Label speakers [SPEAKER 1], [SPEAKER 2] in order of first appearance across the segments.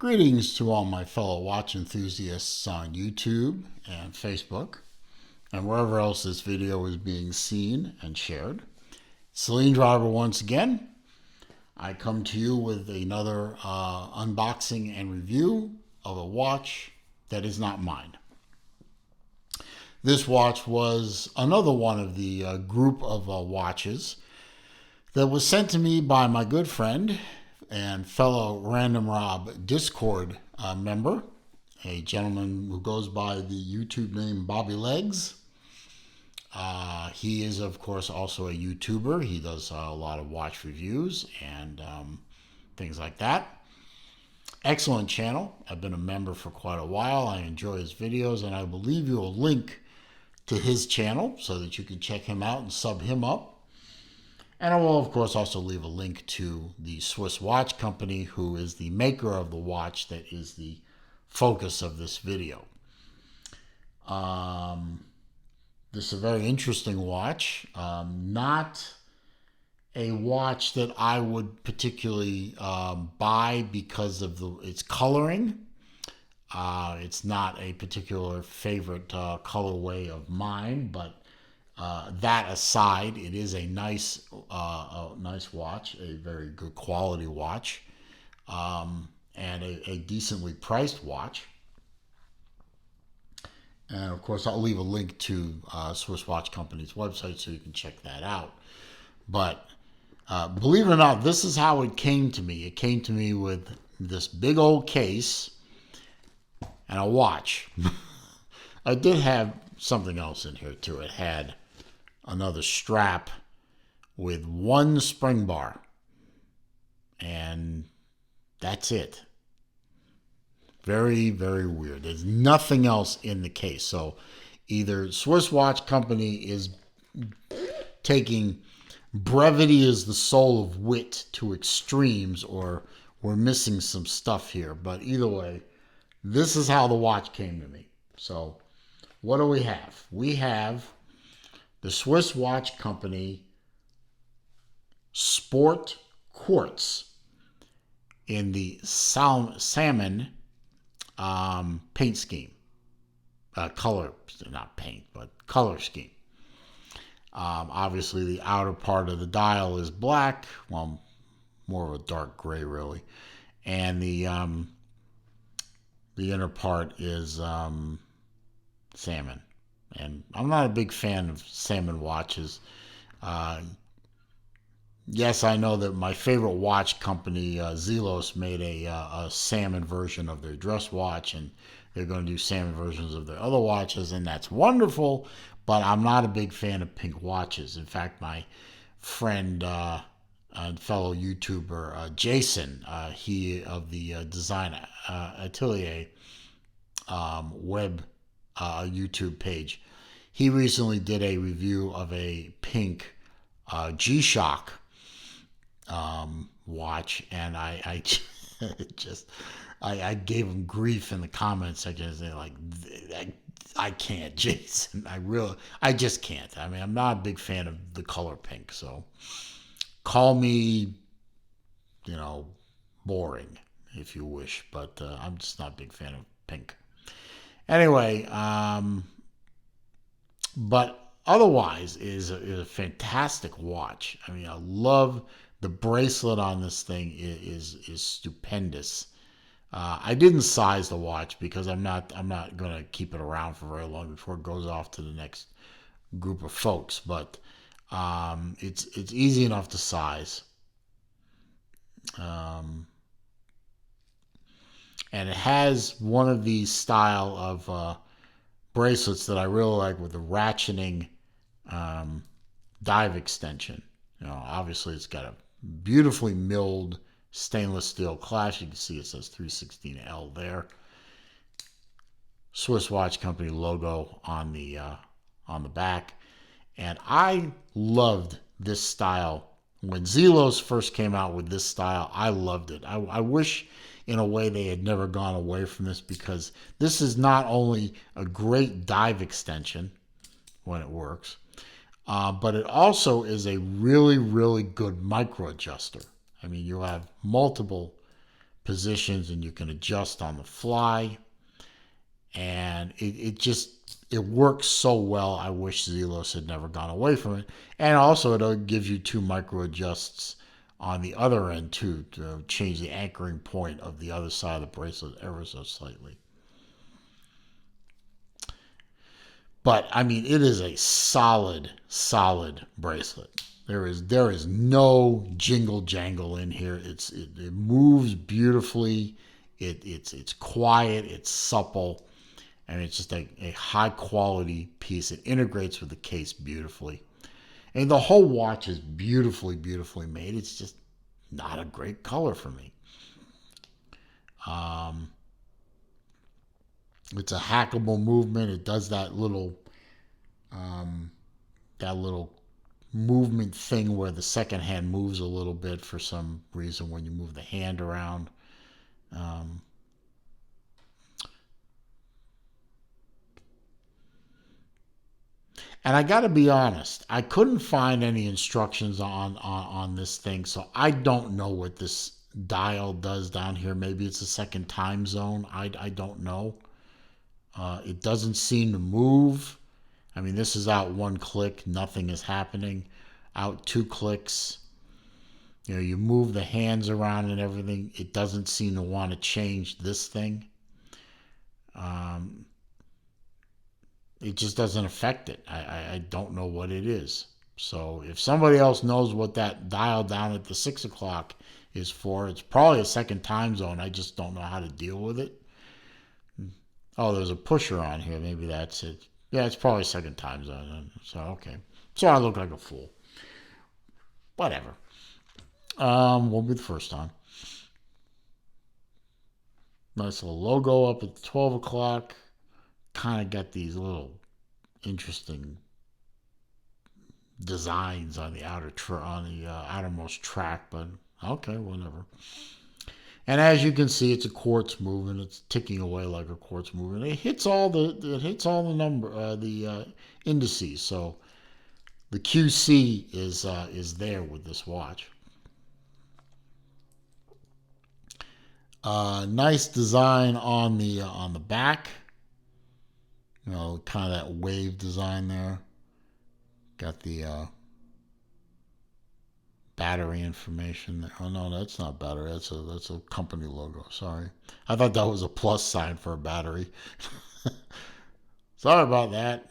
[SPEAKER 1] Greetings to all my fellow watch enthusiasts on YouTube and Facebook and wherever else this video is being seen and shared. Celine Driver once again. I come to you with another unboxing and review of a watch that is not mine. This watch was another one of the group of watches that was sent to me by my good friend and fellow Random Rob Discord member, a gentleman who goes by the YouTube name Bobby Legs. He is, of course, also a YouTuber. He does a lot of watch reviews and things like that. Excellent channel. I've been a member for quite a while. I enjoy his videos, and I will leave you a link to his channel so that you can check him out and sub him up. And I will, of course, also leave a link to the Swiss watch company, who is the maker of the watch that is the focus of this video. This is a very interesting watch. Not a watch that I would particularly buy because of its coloring. It's not a particular favorite colorway of mine, but that aside, it is a nice watch, a very good quality watch, and a decently priced watch. And of course, I'll leave a link to Swiss Watch Company's website so you can check that out. But believe it or not, this is how it came to me. It came to me with this big old case and a watch. I did have something else in here too. It had another strap with one spring bar, and that's it. Very, very weird. There's nothing else in the case. So either Swiss Watch Company is taking brevity as the soul of wit to extremes, or we're missing some stuff here. But either way, this is how the watch came to me. So what do we have? We have the Swiss Watch Company Sport Quartz in the salmon paint scheme. Color, not paint, but color scheme. Obviously, the outer part of the dial is black. Well, more of a dark gray, really. And the inner part is salmon. And I'm not a big fan of salmon watches. Yes, I know that my favorite watch company, Zelos, made a salmon version of their dress watch, and they're going to do salmon versions of their other watches, and that's wonderful, but I'm not a big fan of pink watches. In fact, my friend and fellow YouTuber, Jason, he of the Design Atelier web YouTube page, he recently did a review of a pink G-Shock watch, and I gave him grief in the comment section, saying like, I can't, Jason. I just can't. I mean, I'm not a big fan of the color pink, so call me, boring if you wish, but I'm just not a big fan of pink. Anyway, but otherwise is a fantastic watch. I mean, I love the bracelet on this thing. Is stupendous. I didn't size the watch because I'm not going to keep it around for very long before it goes off to the next group of folks. But it's easy enough to size. And it has one of these style of bracelets that I really like, with the ratcheting dive extension. Obviously it's got a beautifully milled stainless steel clasp. You can see it says 316L there. Swiss Watch Company logo on the back. And I loved this style. When Zelos first came out with this style, I loved it. I wish in a way they had never gone away from this, because this is not only a great dive extension when it works, but it also is a really, really good micro adjuster. I mean, you have multiple positions, and you can adjust on the fly. And it works so well. I wish Zelos had never gone away from it. And also, it gives you two micro adjusts on the other end too, to change the anchoring point of the other side of the bracelet ever so slightly. But I mean, it is a solid bracelet. There is no jingle jangle in here. It moves beautifully. It's quiet. It's supple, and it's just a high quality piece. It integrates with the case beautifully, and the whole watch is beautifully made. It's just not a great color for me. Um, it's a hackable movement. It does um, that little movement thing where the second hand moves a little bit for some reason when you move the hand around. Um, and I got to be honest, I couldn't find any instructions on this thing, so I don't know what this dial does down here. Maybe it's a second time zone. I don't know. It doesn't seem to move. I mean, this is out one click, nothing is happening. Out two clicks, you move the hands around and everything. It doesn't seem to want to change this thing. Um, it just doesn't affect it. I don't know what it is. So if somebody else knows what that dial down at the 6 o'clock is for, it's probably a second time zone. I just don't know how to deal with it. Oh, there's a pusher on here. Maybe that's it. Yeah, it's probably second time zone. So, okay. So I look like a fool. Whatever. Won't be the first time. Nice little logo up at 12 o'clock. Kind of got these little interesting designs on the outermost track, but okay, whatever. And as you can see, it's a quartz movement. It's ticking away like a quartz movement. It hits all the indices. So the QC is there with this watch. Nice design on the back. Kind of that wave design there. Got the battery information. Oh no, that's not battery. That's a company logo. Sorry, I thought that was a plus sign for a battery. Sorry about that.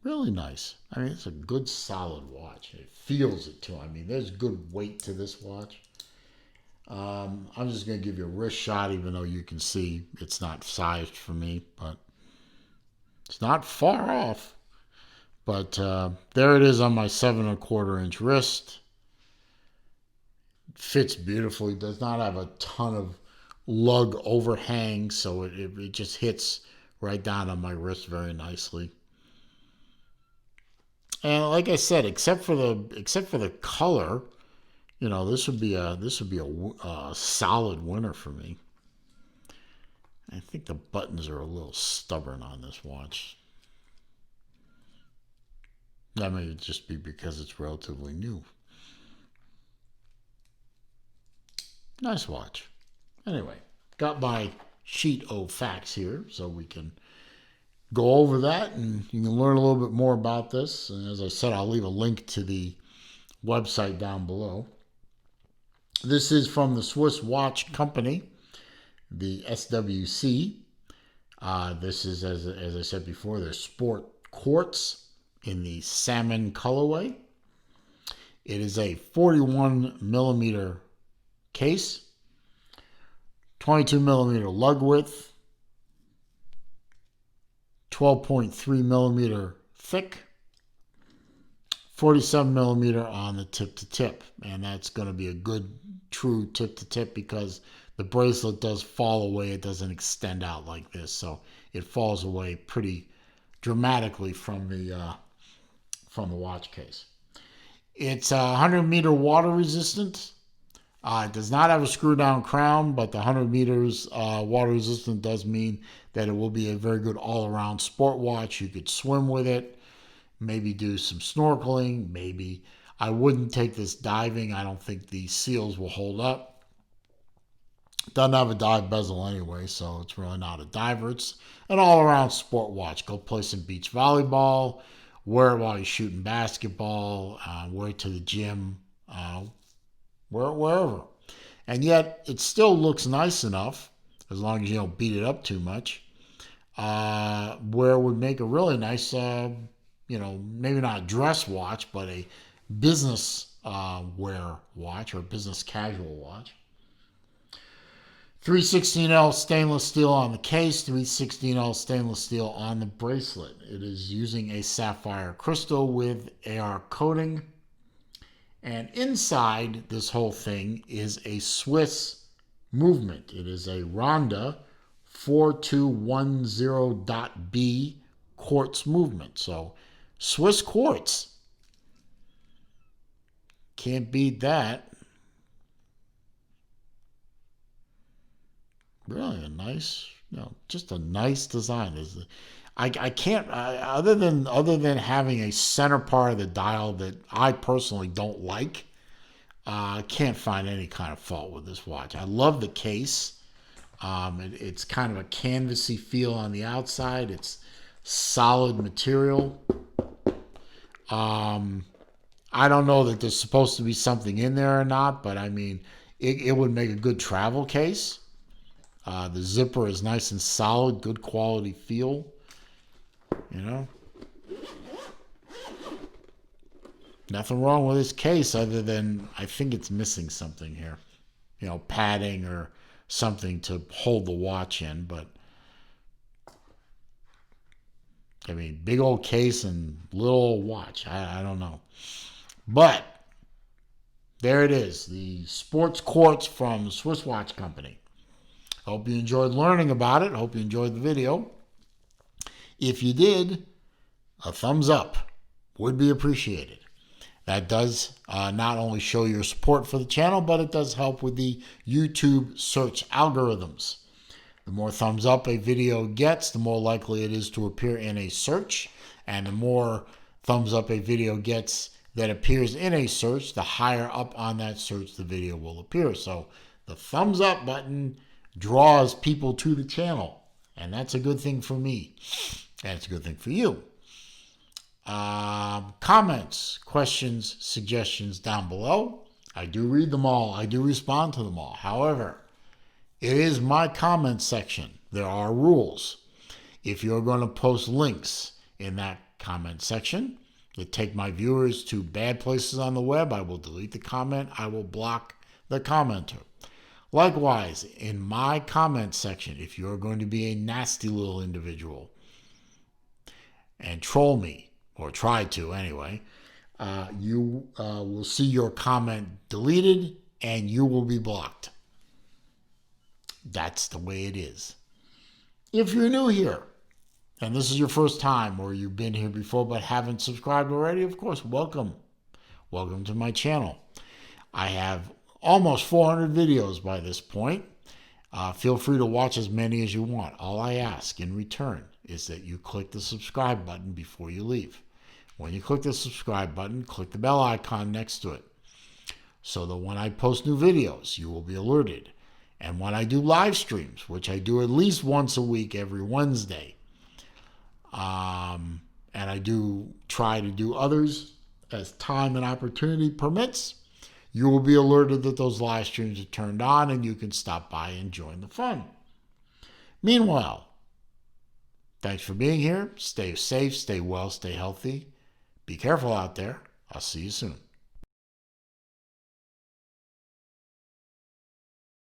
[SPEAKER 1] Really nice. I mean, it's a good solid watch. It feels it too. I mean, there's good weight to this watch. I'm just gonna give you a wrist shot, even though you can see it's not sized for me, but it's not far off. But there it is on my 7 1/4 inch wrist. Fits beautifully. Does not have a ton of lug overhang, so it just hits right down on my wrist very nicely. And like I said, except for the color, this would be a solid winner for me. I think the buttons are a little stubborn on this watch. That may just be because it's relatively new. Nice watch. Anyway, got my sheet of facts here so we can go over that and you can learn a little bit more about this. And as I said, I'll leave a link to the website down below. This is from the Swiss Watch Company, the SWC. This is, as I said before, their Sport Quartz in the salmon colorway. It is a 41 millimeter case, 22 millimeter lug width, 12.3 millimeter thick, 47 millimeter on the tip to tip. And that's going to be a good true tip to tip because the bracelet does fall away. It doesn't extend out like this. So it falls away pretty dramatically from the watch case. It's 100-meter water resistant. It does not have a screw down crown, but the 100 meters water resistant does mean that it will be a very good all around sport watch. You could swim with it, maybe do some snorkeling, maybe. I wouldn't take this diving. I don't think the seals will hold up. Doesn't have a dive bezel anyway, so it's really not a diver. It's an all-around sport watch. Go play some beach volleyball, wear it while you're shooting basketball, wear it to the gym, wear it wherever. And yet, it still looks nice enough, as long as you don't beat it up too much, where it would make a really nice, maybe not a dress watch, but a business wear watch or business casual watch. 316L stainless steel on the case, 316L stainless steel on the bracelet. It is using a sapphire crystal with AR coating. And inside this whole thing is a Swiss movement. It is a Ronda 4210.B quartz movement. So Swiss quartz. Can't beat that. Really a nice, just a nice design. I can't other than having a center part of the dial that I personally don't like. I can't find any kind of fault with this watch. I love the case. It's kind of a canvasy feel on the outside. It's solid material. I don't know that there's supposed to be something in there or not, but I mean, it would make a good travel case. The zipper is nice and solid, good quality feel. Nothing wrong with this case other than I think it's missing something here. Padding or something to hold the watch in. But, I mean, big old case and little old watch. I don't know. But, there it is. The Sports Quartz from Swiss Watch Company. Hope you enjoyed learning about it. Hope you enjoyed the video. If you did, a thumbs up would be appreciated. That does not only show your support for the channel, but it does help with the YouTube search algorithms. The more thumbs up a video gets, the more likely it is to appear in a search. And the more thumbs up a video gets that appears in a search, the higher up on that search the video will appear. So the thumbs up button draws people to the channel, and that's a good thing for me, and it's a good thing for you. Comments, questions, suggestions down below. I do read them all. I do respond to them all. However, it is my comment section. There are rules. If you're going to post links in that comment section that take my viewers to bad places on the web, I will delete the comment. I will block the commenter. Likewise, in my comment section, if you're going to be a nasty little individual and troll me, or try to anyway, you will see your comment deleted and you will be blocked. That's the way it is. If you're new here, and this is your first time, or you've been here before but haven't subscribed already, of course, welcome. Welcome to my channel. I have almost 400 videos by this point. Feel free to watch as many as you want. All I ask in return is that you click the subscribe button before you leave. When you click the subscribe button, click the bell icon next to it, so that when I post new videos, you will be alerted. And when I do live streams, which I do at least once a week every Wednesday, and I do try to do others as time and opportunity permits, you will be alerted that those live streams are turned on and you can stop by and join the fun. Meanwhile, thanks for being here. Stay safe, stay well, stay healthy. Be careful out there. I'll see you soon.